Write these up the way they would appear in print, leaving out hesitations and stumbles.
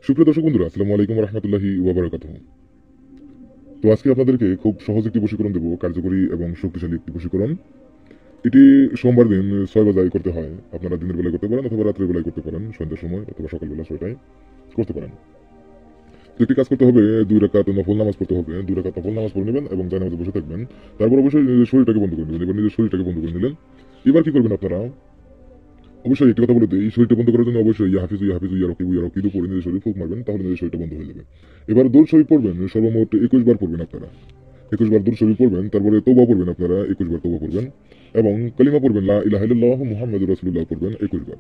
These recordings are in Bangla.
সুপ্রিয় দর্শক বন্ধুরা, আসসালামু আলাইকুম রহমতুল্লাহি ওয়া বারাকাতুহু। তো আজকে আপনাদেরকে খুব সহজ একটি বশীকরণ দেবো, কার্যকরী এবং শক্তিশালী একটি বশীকরণ। এটি সোমবার দিন 6 বাজায় করতে হয়। আপনারা দিনের বেলায় করতে পারেন অথবা রাত্রের বেলায় করতে পারেন, সন্ধ্যার সময় অথবা সকালবেলা 6টায় করতে পারেন। তো একটি কাজ করতে হবে, 2 রাকাত নফল নামাজ পড়তে হবে। 2 রাকাত নফল নামাজ পড়ে নেবেন এবং জানাজাতে বসে থাকবেন। তারপর অবশ্যই নিজের শরীরটাকে বন্ধ করে নেবেন। এবার নিজের শরীরটাকে বন্ধ করে নিলেন। এবার কি করবেন আপনারা? অবশ্যই একটি কথা বলে দিই, শরীরটা বন্ধ করার জন্য অবশ্যই ইয়া হাফিজু ইয়া হাফিজু ইয়া রকিবু ইয়া রকিবু পড়ে নিজের শরীর ফুঁক মারবেন, তাহলে নিজের শরীরটা বন্ধ হয়ে যাবে। এবার দরুদ শরীফ পড়বেন, সর্বমোট 21 বার পড়বেন আপনারা। 21 বার দরুদ শরীফ পড়বেন, তারপরে তওবা পড়বেন আপনারা, 21 বার তওবা পড়বেন এবং কালিমা পড়বেন, লা ইলাহা ইল্লাল্লাহু মুহাম্মাদুর রাসূলুল্লাহ পড়বেন 21 বার।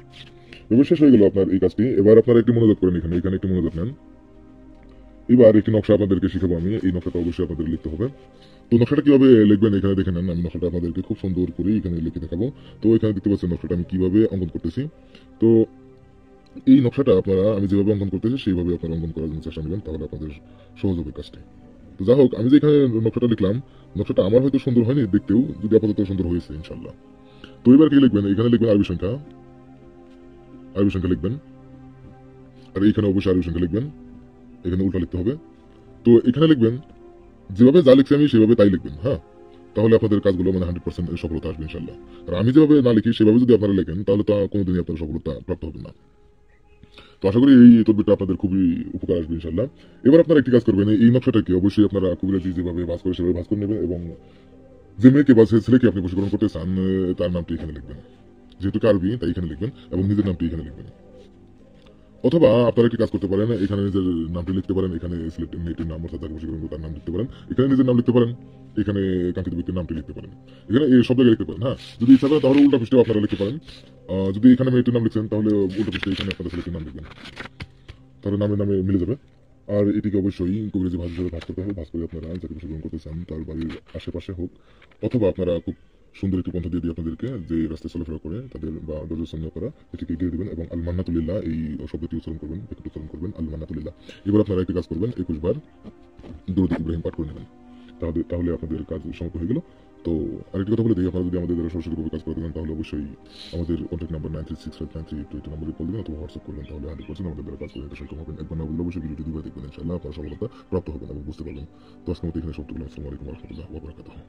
এবার শেষ হয়ে গেল আপনার এই কাজটি। এবার আপনারা একটি মনোযোগ করেন, এখানে একটি মনোযোগ নেন। এবার একটি নকশা আপনাদেরকে শিখাবো আমি। এই নকশাটা অবশ্যই আপনাদের লিখতে হবে। তো নকশাটা কিভাবে লিখবেন এখানে দেখে নেন। আমি নকশাটা আপনাদেরকে খুব সুন্দর করে এখানে লিখে দেখাবো। তো এখানে দেখতে পাচ্ছেন নকশাটা আমি কিভাবে অঙ্কন করতেছি। তো এই নকশাটা আপনারা আমি যেভাবে অঙ্কন করতেছি সেইভাবে আপনারা অঙ্কন করার জন্য চেষ্টা নেবেন, তাহলে আপনাদের সহজ হবে কাজটি। তো যাই হোক, আমি যে এখানে নকশাটা লিখলাম, নকশাটা আমার হয়তো সুন্দর হয়নি দেখতেও, যদি আপাতত সুন্দর হয়েছে ইনশাল্লাহ। তো এবার কি লিখবেন? এখানে লিখবেন আরবি সংখ্যা, আরবি সংখ্যা লিখবেন। আর এখানে অবশ্যই আরবি সংখ্যা লিখবেন, এখানে উল্টা লিখতে হবে। তো এখানে লিখবেন যেভাবে যা লিখছি আমি সেভাবে তাই লিখবেন, হ্যাঁ। তাহলে আপনাদের কাজগুলো 100% সফলতা আসবে ইনশাল্লাহ। আর আমি যেভাবে না লিখি সেভাবে যদি আপনারা লেখেন, তাহলে তা কোনোদিনই আপনারা সফলতা প্রাপ্ত হবে না। তো আশা করি এই তদবিরটা আপনাদের খুবই উপকার আসবে ইনশাল্লাহ। এবার আপনারা একটি কাজ করবেন, এই নকশাটাকে অবশ্যই আপনারা কবিরাজি যেভাবে ভাঁজ করে সেভাবে ভাঁজ করে নেবেন এবং যে মেয়েকে বা ছেলেকে আপনি বশীকরণ করতে চান তার নামটি এখানে লিখবেন। যেহেতু আরবি তাই এখানে লিখবেন এবং নিজের নামটি এখানে লিখবেন। অথবা আপনারা একটি কাজ করতে পারেন, এখানে নিজের নামটি লিখতে পারেন, এখানে সিলেক্ট মেয়েটির নাম অর্থাৎ যাকে বশীকরণ করবেন তার নাম লিখতে পারেন, এখানে নিজের নাম লিখতে পারেন, এখানে কাঙ্ক্ষিত ব্যক্তির নামটি লিখতে পারেন, এখানে এই সব জায়গায় লিখতে পারেন, হ্যাঁ। যদি ইচ্ছা করেন তাহলে উল্টা পৃষ্ঠেও আপনারা লিখতে পারেন। যদি এখানে মেয়েটির নাম লিখছেন তাহলে উল্টা পৃষ্ঠে এখানে আপনাদের ছেলেটির নাম লিখবেন, তাহলে নামে নামে মিলে যাবে। আর এটিকে অবশ্যই কবিরাজি ভাঁজ হিসেবে ভাঁজ করতে হবে। ভাঁজ করে আপনারা যাকে বশীকরণ করতে চান তার বাড়ির আশেপাশে হোক, অথবা আপনারা খুব সুন্দর একটি পন্থা দিয়ে আপনাদেরকে যে রাস্তায় চলাফেরা করে তাদের বা দরজা করা এটিকে দিয়ে দেবেন এবং আল মান্নাতুলিল্লাহ এই শব্দটি উচ্চারণ করবেন, একটু উচ্চারণ করবেন আল মান্নাতুলিল্লাহ। এবার আপনারা একটি কাজ করবেন, 21 বার দরুদ ইব্রাহিম পাঠ করে নেবেন, তাহলে আপনাদের কাজ সমাপ্ত হয়ে গেল। তো আরেকটি কথা বলে দিই, আপনারা যদি আমাদের দ্বারা সরাসরিভাবে কাজ করে দেবেন তাহলে অবশ্যই আমাদের কন্ট্যাক্ট নাম্বার 93659382 নম্বরে কল দেবেন অথবা হোয়াটসঅ্যাপ করবেন, তাহলে 100% আমাদের দ্বারা কাজ করে নিতে সক্ষম হবেন। একবার না বললে অবশ্যই ভিডিওটি দুবার দেখবেন, ইনশাআল্লাহ আপনারা সফলতা প্রাপ্ত হবেন এবং বুঝতে পারবেন। তো আজকের মতো এখানে সমাপ্ত করলাম। আসসালামু আলাইকুম ওয়া রাহমাতুল্লাহি ওয়া বারাকাতুহু।